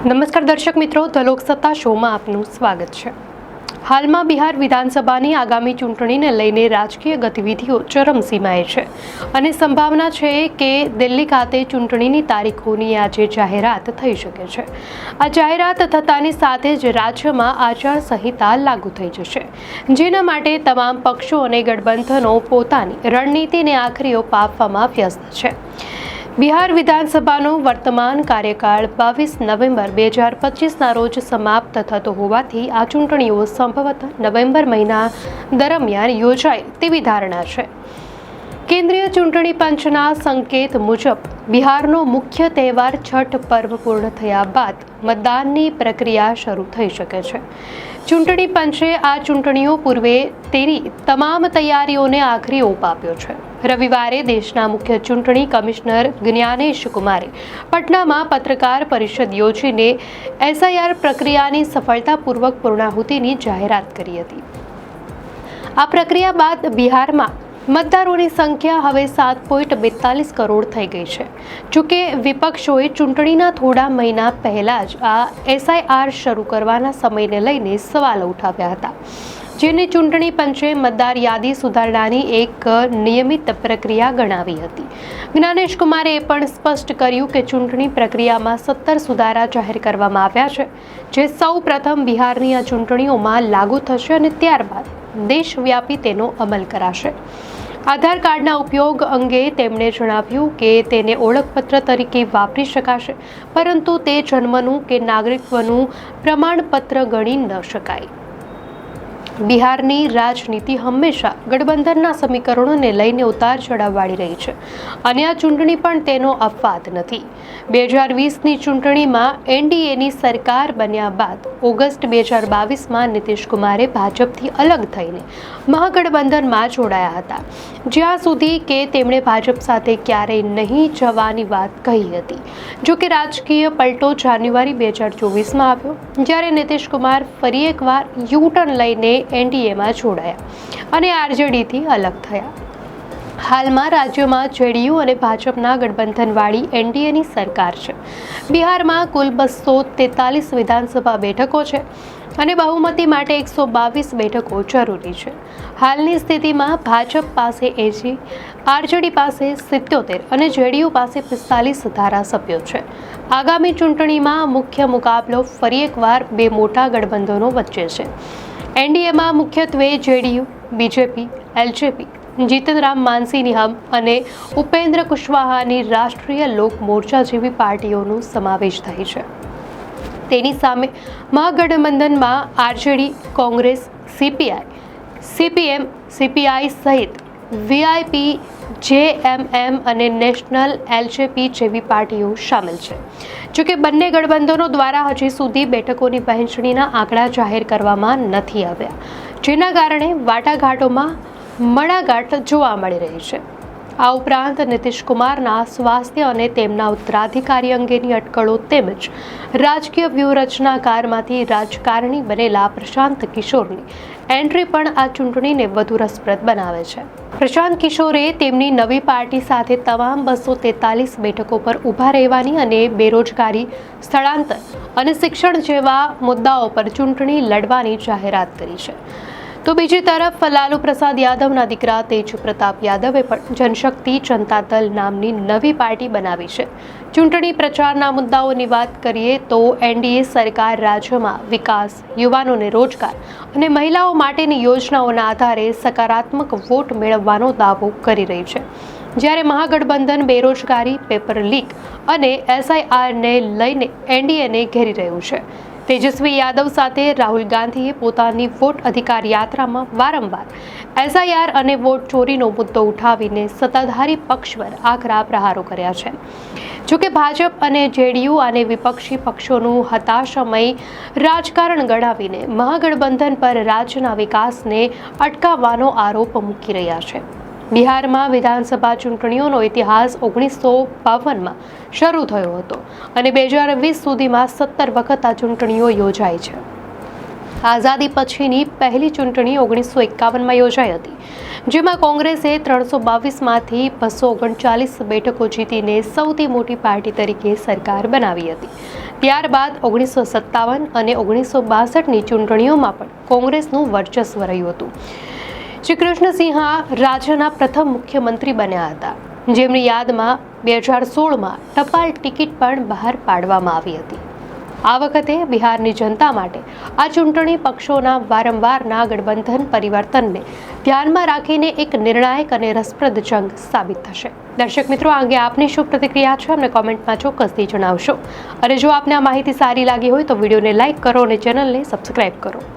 નમસ્કાર દર્શક મિત્રો, ધ લોકસત્તા શોમાં આપનું સ્વાગત છે। હાલમાં બિહાર વિધાનસભાની આગામી ચૂંટણીને લઈને રાજકીય ગતિવિધિઓ ચરમસીમાએ છે અને સંભાવના છે કે દિલ્હી ખાતે ચૂંટણીની તારીખોની આજે જાહેરાત થઈ શકે છે। આ જાહેરાત થતાની સાથે જ રાજ્યમાં આચારસંહિતા લાગુ થઈ જશે, જેના માટે તમામ પક્ષો અને ગઠબંધનો પોતાની રણનીતિને આખરી ઓપ આપવામાં વ્યસ્ત છે। બિહાર વિધાનસભાનો વર્તમાન કાર્યકાળ 22 નવેમ્બર 2025ના રોજ સમાપ્ત થતો હોવાથી આ ચૂંટણીઓ સંભવતઃ નવેમ્બર મહિના દરમિયાન યોજાય તેવી ધારણા છે। કેન્દ્રીય ચૂંટણી પંચના સંકેત મુજબ બિહારનો મુખ્ય તહેવાર છઠ પર્વ પૂર્ણ થયા બાદ મતદાનની પ્રક્રિયા શરૂ થઈ શકે છે। ચૂંટણી પંચે આ ચૂંટણીઓ પૂર્વે તેની તમામ તૈયારીઓને આખરી ઓપ આપ્યો છે। રવિવારે દેશના મુખ્ય ચૂંટણી કમિશનર જ્ઞાનેશ કુમારે પટનામાં પત્રકાર પરિષદ યોજીને એસઆઈઆર પ્રક્રિયાની સફળતાપૂર્વક પૂર્ણાહુતિની જાહેરાત કરી હતી। આ પ્રક્રિયા બાદ બિહારમાં મતદારોની સંખ્યા હવે 7.42 કરોડ થઈ ગઈ છે। જોકે વિપક્ષોએ ચૂંટણીના થોડા મહિના પહેલા જ આ એસઆઈઆર શરૂ કરવાના સમયને લઈને સવાલો ઉઠાવ્યા હતા, જેને ચૂંટણી પંચે મતદાર યાદી સુધારણાની એક નિયમિત પ્રક્રિયા ગણાવી હતી। જ્ઞાનેશ કુમારે એ પણ સ્પષ્ટ કર્યું કે ચૂંટણી પ્રક્રિયામાં 17 સુધારા જાહેર કરવામાં આવ્યા છે, જે સૌ પ્રથમ બિહારની આ ચૂંટણીઓમાં લાગુ થશે અને ત્યારબાદ દેશવ્યાપી તેનો અમલ કરાશે। આધાર કાર્ડના ઉપયોગ અંગે તેમણે જણાવ્યું કે તેને ઓળખપત્ર તરીકે વાપરી શકાશે, પરંતુ તે જન્મનું કે નાગરિકત્વનું પ્રમાણપત્ર ગણી ન શકાય। બિહારની રાજનીતિ હંમેશા ગઠબંધનના સમીકરણોને લઈને ઉતાર ચઢાવવાળી રહી છે અને આ ચૂંટણી પણ તેનો અપવાદ નથી। 2020ની ચૂંટણીમાં એનડીએની સરકાર બન્યા બાદ ઓગસ્ટ 2022માં નીતિશ કુમારે ભાજપથી અલગ થઈને મહાગઠબંધનમાં જોડાયા હતા, જ્યાં સુધી કે તેમણે ભાજપ સાથે ક્યારેય નહીં જવાની વાત કહી હતી। જોકે રાજકીય પલટો જાન્યુઆરી 2024માં આવ્યો, જ્યારે નીતિશ કુમાર ફરી એકવાર યુ-ટર્ન લઈને એનડીએમાં જોડાયા અને આરજેડીથી અલગ થયા। હાલમાં રાજ્યમાં જેડીયુ અને ભાજપના ગઠબંધનવાળી એનડીએની સરકાર છે। બિહારમાં કુલ 243 વિધાનસભા બેઠકો છે અને બહુમતી માટે 122 બેઠકો જરૂરી છે। હાલની સ્થિતિમાં ભાજપ પાસે 80, આરજેડી પાસે 77 અને જેડીયુ પાસે 45 ધારાસભ્યો છે। આગામી ચૂંટણીમાં મુખ્ય મુકાબલો ફરી એકવાર બે મોટા ગઠબંધનો વચ્ચે છે। એનડીએમાં મુખ્યત્વે JDU, BJP, LJP, Jitan Ram માનસીની હમ અને ઉપેન્દ્ર કુશવાહાની રાષ્ટ્રીય લોક મોરચા જેવી પાર્ટીઓનો સમાવેશ થાય છે। તેની સામે મહાગઠબંધનમાં RJD, Congress, CPI, CPM, CPI સહિત વીઆઈપી, જેએમએમ અને નેશનલ એલજેપી જેવી પાર્ટીઓ શામેલ છે। જોકે બંને ગઠબંધનો દ્વારા હજી સુધી બેઠકોની વહેંચણીના આંકડા જાહેર કરવામાં નથી આવ્યા, જેના કારણે વાટાઘાટોમાં મડાગાંઠ જોવા મળી રહી છે। આ ઉપરાંત નીતિશ કુમારના સ્વાસ્થ્ય અને તેમના ઉત્તરાધિકારી અંગેની અટકળો તેમજ રાજકીય વ્યૂહરચનાકારમાંથી રાજકારણી બનેલા પ્રશાંત કિશોરની એન્ટ્રી પણ આ ચૂંટણીને વધુ રસપ્રદ બનાવે છે। પ્રશાંત કિશોરે તેમની નવી પાર્ટી સાથે તમામ 243 બેઠકો પર ઊભા રહેવાની અને બેરોજગારી, સ્થળાંતર અને શિક્ષણ જેવા મુદ્દાઓ પર ચૂંટણી લડવાની જાહેરાત કરી છે। તો બીજી તરફ લાલુ પ્રસાદ યાદવના દીકરા તેજ પ્રતાપ યાદવે પણ જનશક્તિ જનતા દળ નામની નવી પાર્ટી બનાવી છે। ચૂંટણી પ્રચારના મુદ્દાઓની વાત કરીએ તો એનડીએ સરકાર રાજ્યમાં વિકાસ, યુવાનોને રોજગાર અને મહિલાઓ માટેની યોજનાઓના આધારે સકારાત્મક વોટ મેળવવાનો દાવો કરી રહી છે, જ્યારે મહાગઠબંધન બેરોજગારી, પેપર લીક અને એસઆઈઆરને લઈને એનડીએને ઘેરી રહ્યું છે। તેજસ્વી યાદવ સાથે રાહુલ ગાંધીએ પોતાની વોટ અધિકાર યાત્રામાં વારંવાર એસઆઈઆર અને વોટ ચોરીનો મુદ્દો ઉઠાવીને સત્તાધારી પક્ષ પર આકરા પ્રહારો કર્યા છે। જોકે ભાજપ અને જેડીયુ આને વિપક્ષી પક્ષોનું હતાશામય રાજકારણ ગણાવીને મહાગઠબંધન પર રાજ્યના વિકાસને અટકાવવાનો આરોપ મૂકી રહ્યા છે। બિહારમાં વિધાનસભા ચૂંટણીઓનો ઇતિહાસ 1952માં શરૂ થયો હતો અને 2020 સુધીમાં 17 વખત આ ચૂંટણીઓ યોજાઈ છે। આઝાદી પછીની પહેલી ચૂંટણી 1951માં યોજાઈ હતી, જેમાં કોંગ્રેસે 322માંથી 239 બેઠકો જીતીને સૌથી મોટી પાર્ટી તરીકે સરકાર બનાવી હતી. ત્યારબાદ 1957 અને 1962ની ચૂંટણીઓમાં પણ કોંગ્રેસનું વર્ચસ્વ રહ્યું હતું. શ્રી કૃષ્ણસિંહા રાજ્યના પ્રથમ મુખ્યમંત્રી બન્યા હતા, જેમની યાદમાં 2016માં ટપાલ ટિકિટ પણ બહાર પાડવામાં આવી હતી. આ વખતે બિહારની જનતા માટે આ ચૂંટણી પક્ષોના વારંવારના ગઠબંધન પરિવર્તનને ધ્યાનમાં રાખીને એક નિર્ણાયક અને રસપ્રદ જંગ સાબિત થશે. દર્શક મિત્રો, આ અંગે આપની શું પ્રતિક્રિયા છે અમને કોમેન્ટમાં ચોક્કસથી જણાવશો. અને જો આપને આ માહિતી સારી લાગી હોય તો વિડીયોને લાઇક કરો અને ચેનલને સબસ્ક્રાઇબ કરો.